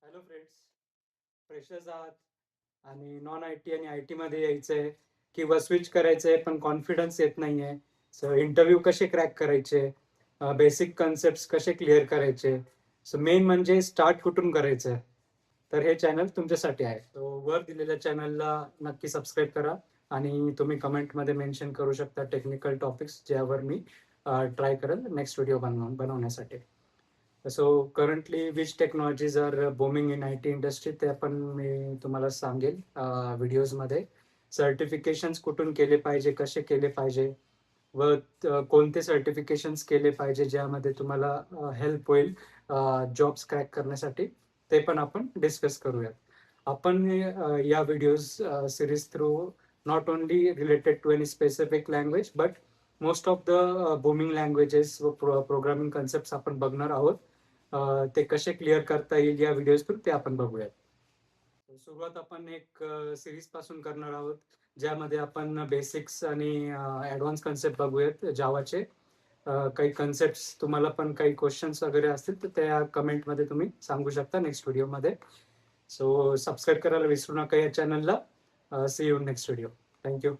Hello friends, freshers आहात आणि non I T आणि आय टीमध्ये यायचं आहे किंवा स्विच करायचं आहे पण कॉन्फिडन्स येत नाही आहे. सो इंटरव्ह्यू कसे क्रॅक करायचे, बेसिक कन्सेप्ट कसे क्लिअर करायचे, सो मेन म्हणजे स्टार्ट कुठून करायचं आहे. तर हे चॅनल तुमच्यासाठी आहे. तो वर दिलेल्या चॅनलला नक्की सबस्क्राईब करा आणि तुम्ही कमेंटमध्ये मेन्शन करू शकता टेक्निकल टॉपिक्स ज्यावर मी ट्राय करेल नेक्स्ट व्हिडिओ बनवण्यासाठी. So currently which technologies are booming in IT टी इंडस्ट्री ते पण मी तुम्हाला सांगेल व्हिडिओजमध्ये. सर्टिफिकेशन्स कुठून केले पाहिजे, कसे केले पाहिजे व कोणते सर्टिफिकेशन्स केले पाहिजे ज्यामध्ये तुम्हाला हेल्प होईल जॉब्स क्रॅक करण्यासाठी, ते पण आपण डिस्कस करूयात. आपण या videos series through not only related to any specific language but most of the booming languages व प्रोग्रामिंग कन्सेप्ट आपण बघणार आहोत. ते कसे क्लिअर करता येईल या व्हिडिओज थ्रू ते आपण बघूयात. सुरुवात आपण एक सिरीज पासून करणार आहोत ज्यामध्ये आपण बेसिक्स आणि ॲडव्हान्स कन्सेप्ट बघूयात जावाचे. काही कन्सेप्ट तुम्हाला पण काही क्वेश्चन्स वगैरे असतील तर त्या कमेंटमध्ये तुम्ही सांगू शकता नेक्स्ट व्हिडिओमध्ये. सो सबस्क्राईब करायला विसरू नका या चॅनलला. See you next video. Thank you.